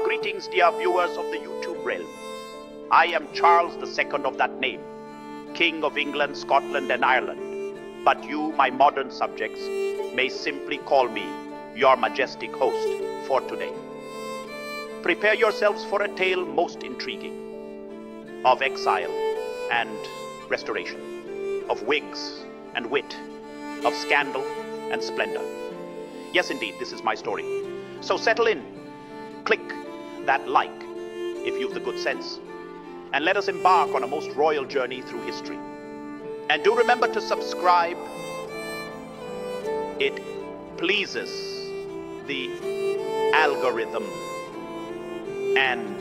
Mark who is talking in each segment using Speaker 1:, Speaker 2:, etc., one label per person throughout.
Speaker 1: Greetings, dear viewers of the YouTube realm. I am Charles II of that name, King of England, Scotland, and Ireland. But you, my modern subjects, may simply call me your majestic host for today. Prepare yourselves for a tale most intriguing, of exile and restoration, of wigs and wit, of scandal and splendor. Yes, indeed, this is my story. So settle in, click that like, if you've the good sense, and let us embark on a most royal journey through history. And do remember to subscribe. It pleases the algorithm and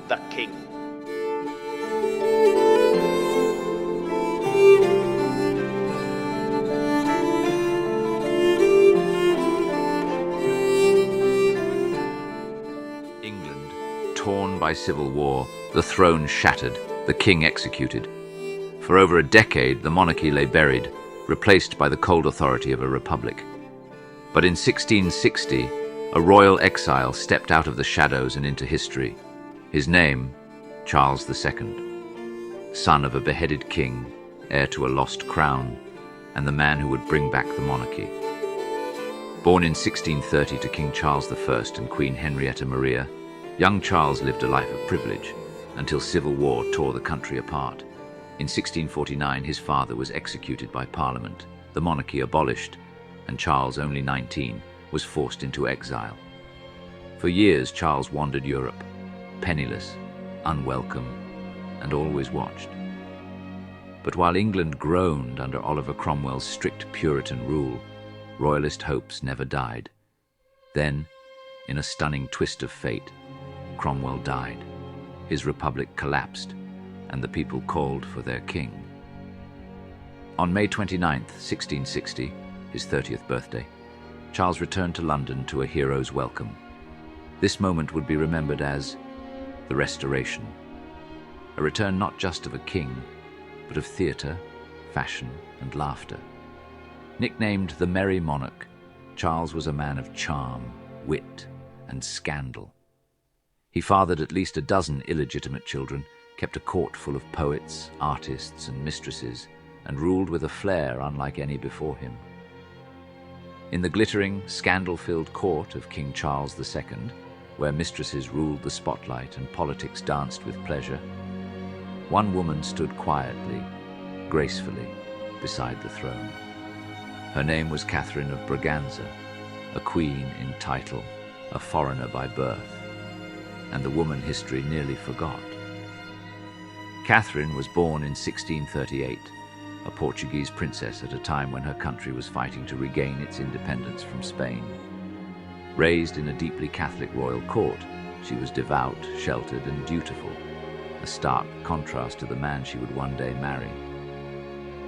Speaker 1: the king.
Speaker 2: England, torn by civil war, the throne shattered, the king executed. For over a decade, the monarchy lay buried, replaced by the cold authority of a republic. But in 1660, a royal exile stepped out of the shadows and into history. His name, Charles II, son of a beheaded king, heir to a lost crown, and the man who would bring back the monarchy. Born in 1630 to King Charles I and Queen Henrietta Maria, young Charles lived a life of privilege until civil war tore the country apart. In 1649, his father was executed by Parliament, the monarchy abolished, and Charles, only 19, was forced into exile. For years, Charles wandered Europe, penniless, unwelcome, and always watched. But while England groaned under Oliver Cromwell's strict Puritan rule, royalist hopes never died. Then, in a stunning twist of fate, Cromwell died. His republic collapsed, and the people called for their king. On May 29, 1660, his 30th birthday, Charles returned to London to a hero's welcome. This moment would be remembered as the Restoration, a return not just of a king, but of theatre, fashion, and laughter. Nicknamed the Merry Monarch, Charles was a man of charm, wit, and scandal. He fathered at least a dozen illegitimate children, kept a court full of poets, artists, and mistresses, and ruled with a flair unlike any before him. In the glittering, scandal-filled court of King Charles II, where mistresses ruled the spotlight and politics danced with pleasure, one woman stood quietly, gracefully, beside the throne. Her name was Catherine of Braganza, a queen in title, a foreigner by birth, and the woman history nearly forgot. Catherine was born in 1638, a Portuguese princess at a time when her country was fighting to regain its independence from Spain. Raised in a deeply Catholic royal court, she was devout, sheltered, and dutiful, a stark contrast to the man she would one day marry.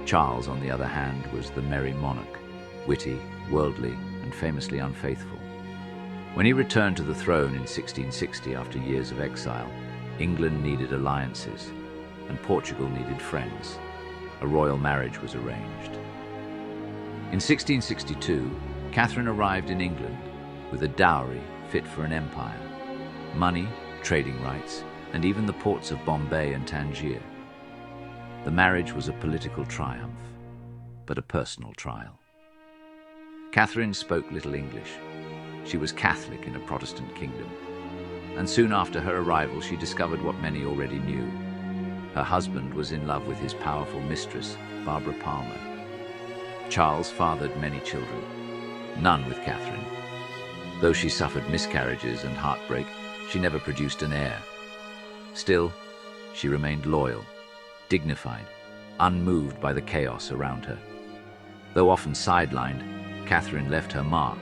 Speaker 2: Charles, on the other hand, was the merry monarch, witty, worldly, and famously unfaithful. When he returned to the throne in 1660 after years of exile, England needed alliances, and Portugal needed friends. A royal marriage was arranged. In 1662, Catherine arrived in England with a dowry fit for an empire, money, trading rights, and even the ports of Bombay and Tangier. The marriage was a political triumph, but a personal trial. Catherine spoke little English. She was Catholic in a Protestant kingdom, and soon after her arrival she discovered what many already knew. Her husband was in love with his powerful mistress, Barbara Palmer. Charles fathered many children, none with Catherine. Though she suffered miscarriages and heartbreak, she never produced an heir. Still, she remained loyal, dignified, unmoved by the chaos around her. Though often sidelined, Catherine left her mark.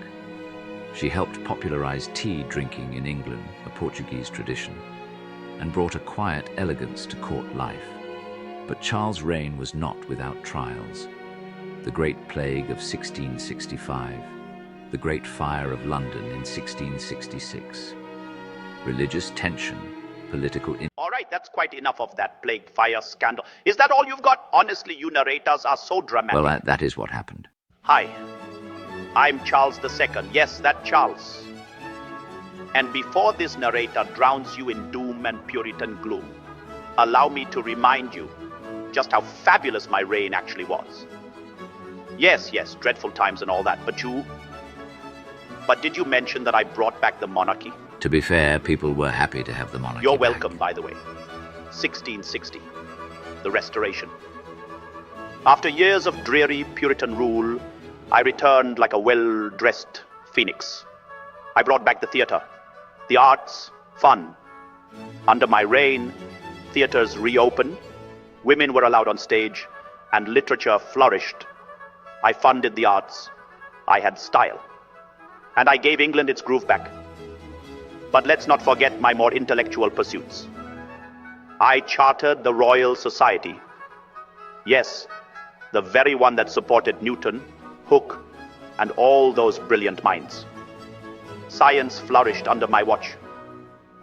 Speaker 2: She helped popularize tea drinking in England, a Portuguese tradition, and brought a quiet elegance to court life. But Charles' reign was not without trials. The Great Plague of 1665, the Great Fire of London in 1666, religious tension, political...
Speaker 1: All right, that's quite enough of that plague, fire, scandal. Is that all you've got? Honestly, you narrators are so dramatic.
Speaker 2: Well, that is what happened.
Speaker 1: Hi, I'm Charles II. Yes, that Charles. And before this narrator drowns you in doom and Puritan gloom, allow me to remind you just how fabulous my reign actually was. Yes, dreadful times and all that, but did you mention that I brought back the monarchy?
Speaker 2: To be fair, people were happy to have the monarchy
Speaker 1: You're
Speaker 2: back.
Speaker 1: welcome, by the way. 1660, the Restoration. After years of dreary Puritan rule, I returned like a well-dressed phoenix. I brought back the theater, the arts, fun. Under my reign, theaters reopened, women were allowed on stage, and literature flourished. I funded the arts. I had style. And I gave England its groove back. But let's not forget my more intellectual pursuits. I chartered the Royal Society. Yes, the very one that supported Newton, Hooke, and all those brilliant minds. Science flourished under my watch.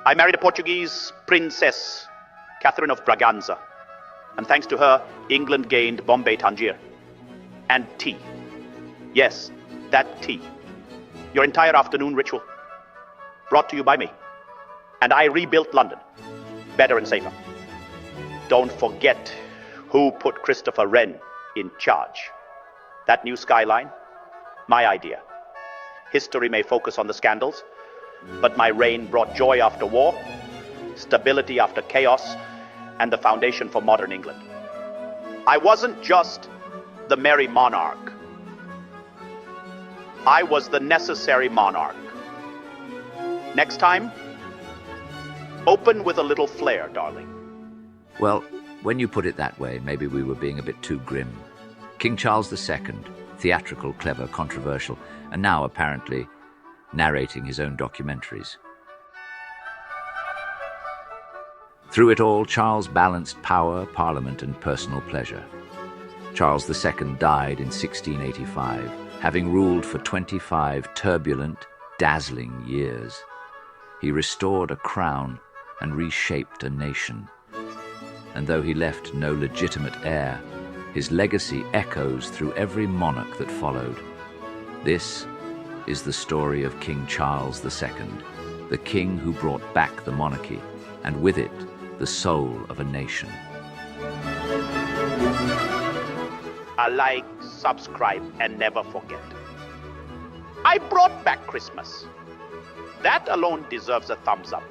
Speaker 1: I married a Portuguese princess, Catherine of Braganza. And thanks to her, England gained Bombay Tangier. And tea. Yes, that tea. Your entire afternoon ritual. Brought to you by me. And I rebuilt London. Better and safer. Don't forget who put Christopher Wren in charge. That new skyline, my idea. History may focus on the scandals, but my reign brought joy after war, stability after chaos, and the foundation for modern England. I wasn't just the merry monarch. I was the necessary monarch. Next time, open with a little flair, darling.
Speaker 2: Well, when you put it that way, maybe we were being a bit too grim. King Charles II, theatrical, clever, controversial, and now apparently narrating his own documentaries. Through it all, Charles balanced power, parliament, and personal pleasure. Charles II died in 1685, having ruled for 25 turbulent, dazzling years. He restored a crown and reshaped a nation. And though he left no legitimate heir, his legacy echoes through every monarch that followed. This is the story of King Charles II, the king who brought back the monarchy, and with it, the soul of a nation.
Speaker 1: Like, subscribe, and never forget. I brought back Christmas. That alone deserves a thumbs up.